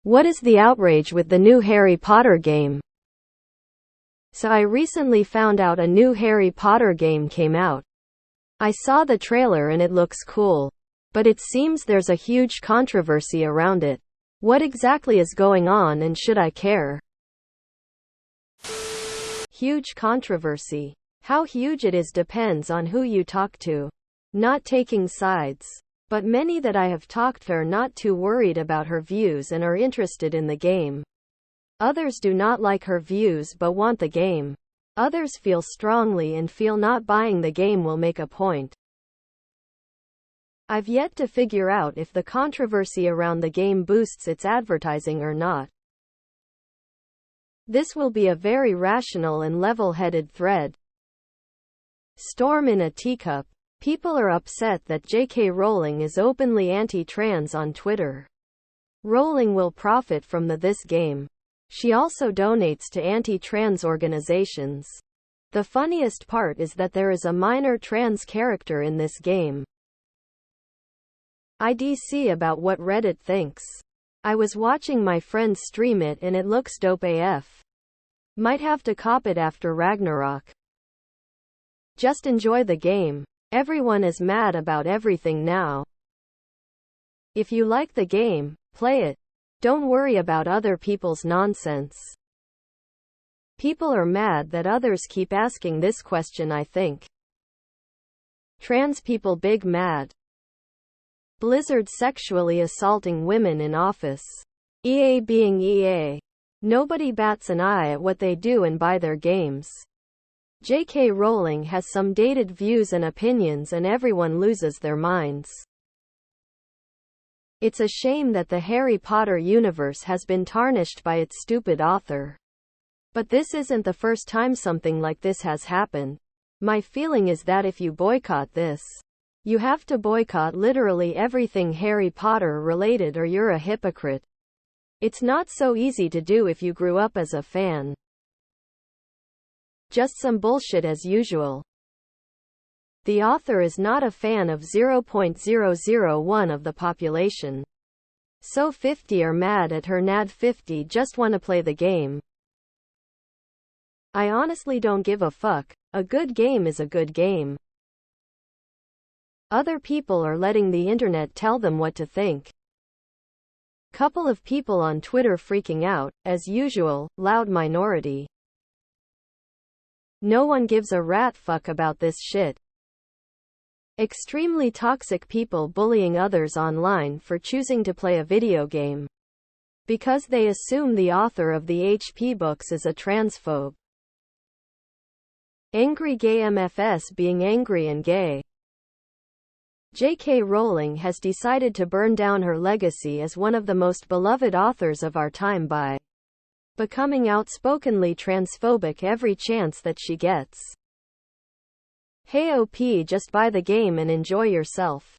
What is the outrage with the new Harry Potter game? So I recently found out a new Harry Potter game came out. I saw the trailer and it looks cool. But it seems there's a huge controversy around it. What exactly is going on and should I care? Huge controversy. How huge it is depends on who you talk to. Not taking sides. But many that I have talked to are not too worried about her views and are interested in the game. Others do not like her views but want the game. Others feel strongly and feel not buying the game will make a point. I've yet to figure out if the controversy around the game boosts its advertising or not. This will be a very rational and level-headed thread. Storm in a teacup. People are upset that J.K. Rowling is openly anti-trans on Twitter. Rowling will profit from this game. She also donates to anti-trans organizations. The funniest part is that there is a minor trans character in this game. IDC about what Reddit thinks. I was watching my friend stream it and it looks dope AF. Might have to cop it after Ragnarok. Just enjoy the game. Everyone is mad about everything now. If you like the game, play it. Don't worry about other people's nonsense. People are mad that others keep asking this question, I think. Trans people big mad. Blizzard sexually assaulting women in office. EA being EA. Nobody bats an eye at what they do and buy their games. J.K. Rowling has some dated views and opinions and everyone loses their minds. It's a shame that the Harry Potter universe has been tarnished by its stupid author. But this isn't the first time something like this has happened. My feeling is that if you boycott this, you have to boycott literally everything Harry Potter related or you're a hypocrite. It's not so easy to do if you grew up as a fan. Just some bullshit as usual. The author is not a fan of 0.001 of the population. So 50 are mad at her nad 50 just want to play the game. I honestly don't give a fuck. A good game is a good game. Other people are letting the internet tell them what to think. Couple of people on Twitter freaking out, as usual, loud minority. No one gives a rat fuck about this shit. Extremely toxic people bullying others online for choosing to play a video game. Because they assume the author of the HP books is a transphobe. Angry gay MFS being angry and gay. J.K. Rowling has decided to burn down her legacy as one of the most beloved authors of our time by becoming outspokenly transphobic every chance that she gets. Hey OP, just buy the game and enjoy yourself.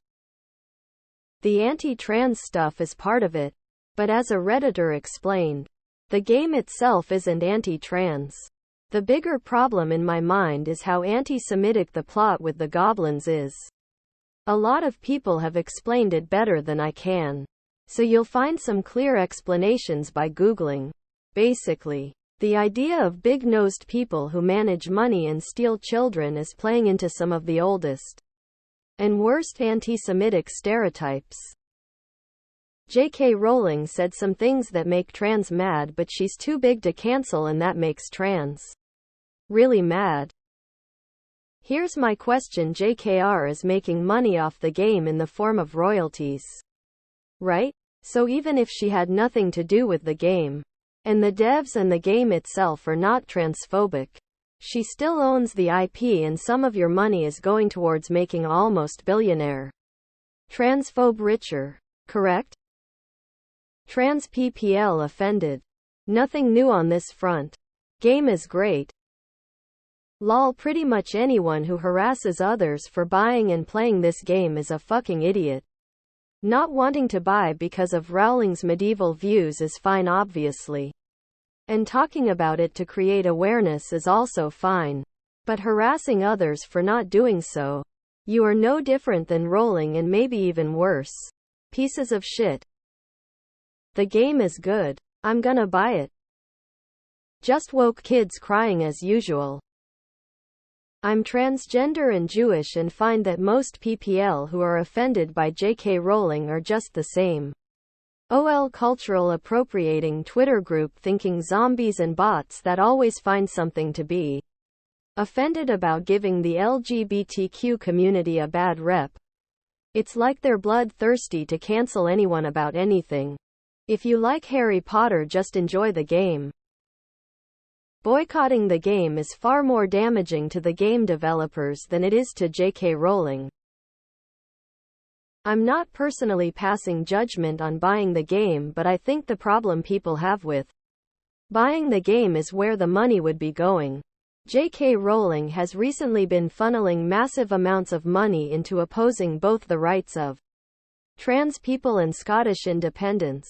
The anti-trans stuff is part of it, but as a Redditor explained, the game itself isn't anti-trans. The bigger problem in my mind is how anti-Semitic the plot with the goblins is. A lot of people have explained it better than I can. So you'll find some clear explanations by Googling. Basically, the idea of big-nosed people who manage money and steal children is playing into some of the oldest and worst anti-Semitic stereotypes. J.K. Rowling said some things that make trans mad, but she's too big to cancel, and that makes trans really mad. Here's my question: JKR is making money off the game in the form of royalties, right? So even if she had nothing to do with the game, and the devs and the game itself are not transphobic, she still owns the IP and some of your money is going towards making almost billionaire transphobe richer, correct? Trans PPL offended. Nothing new on this front. Game is great. Lol, pretty much anyone who harasses others for buying and playing this game is a fucking idiot. Not wanting to buy because of Rowling's medieval views is fine, obviously. And talking about it to create awareness is also fine. But harassing others for not doing so, you are no different than Rowling and maybe even worse. Pieces of shit. The game is good. I'm gonna buy it. Just woke kids crying as usual. I'm transgender and Jewish and find that most PPL who are offended by J.K. Rowling are just the same. OL cultural appropriating Twitter group thinking zombies and bots that always find something to be offended about giving the LGBTQ community a bad rep. It's like they're bloodthirsty to cancel anyone about anything. If you like Harry Potter, just enjoy the game. Boycotting the game is far more damaging to the game developers than it is to J.K. Rowling. I'm not personally passing judgment on buying the game, but I think the problem people have with buying the game is where the money would be going. J.K. Rowling has recently been funneling massive amounts of money into opposing both the rights of trans people and Scottish independence.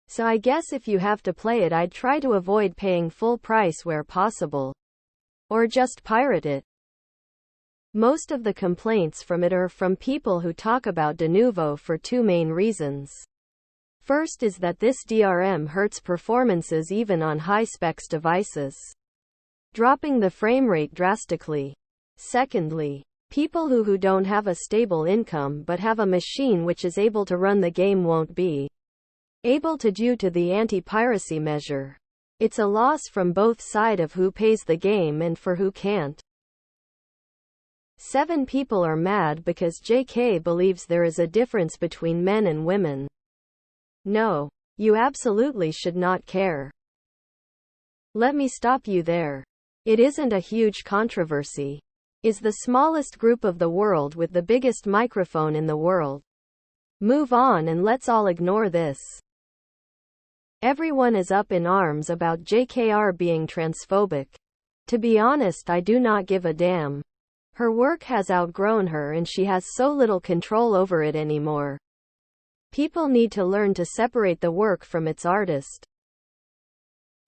So I guess if you have to play it, I'd try to avoid paying full price where possible. Or just pirate it. Most of the complaints from it are from people who talk about de nouveau for two main reasons. First is that this DRM hurts performances even on high-specs devices, dropping the frame rate drastically. Secondly, people who don't have a stable income but have a machine which is able to run the game won't be able to due to the anti-piracy measure. It's a loss from both sides of who pays the game and for who can't. 7 people are mad because JK believes there is a difference between men and women. No, you absolutely should not care. Let me stop you there. It isn't a huge controversy. Is the smallest group of the world with the biggest microphone in the world. Move on and let's all ignore this. Everyone is up in arms about JKR being transphobic. To be honest, I do not give a damn. Her work has outgrown her and she has so little control over it anymore. People need to learn to separate the work from its artist.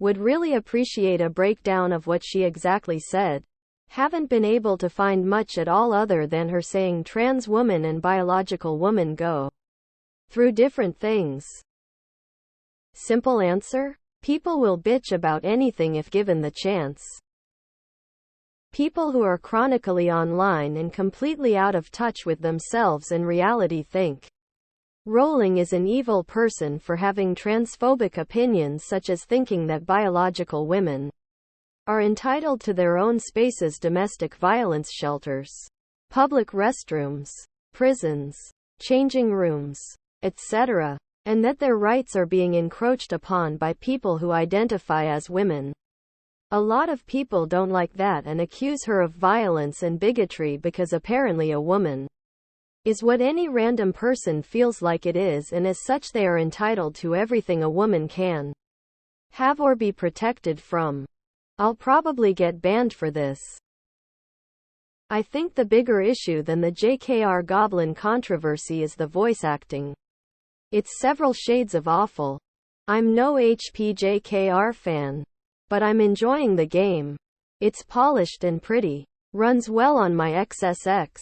Would really appreciate a breakdown of what she exactly said. Haven't been able to find much at all other than her saying trans woman and biological woman go through different things. Simple answer? People will bitch about anything if given the chance. People who are chronically online and completely out of touch with themselves and reality think Rowling is an evil person for having transphobic opinions, such as thinking that biological women are entitled to their own spaces, domestic violence shelters, public restrooms, prisons, changing rooms, etc., and that their rights are being encroached upon by people who identify as women. A lot of people don't like that and accuse her of violence and bigotry because apparently a woman is what any random person feels like it is, and as such they are entitled to everything a woman can have or be protected from. I'll probably get banned for this. I think the bigger issue than the JKR Goblin controversy is the voice acting. It's several shades of awful. I'm no HPJKR fan, but I'm enjoying the game. It's polished and pretty. Runs well on my XSX.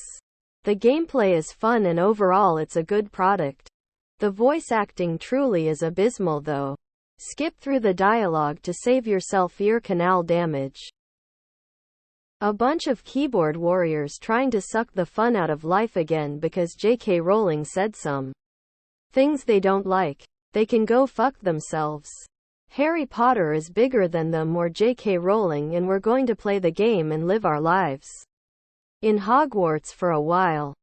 The gameplay is fun and overall it's a good product. The voice acting truly is abysmal though. Skip through the dialogue to save yourself ear canal damage. A bunch of keyboard warriors trying to suck the fun out of life again because J.K. Rowling said some things they don't like. They can go fuck themselves. Harry Potter is bigger than them or J.K. Rowling, and we're going to play the game and live our lives in Hogwarts for a while.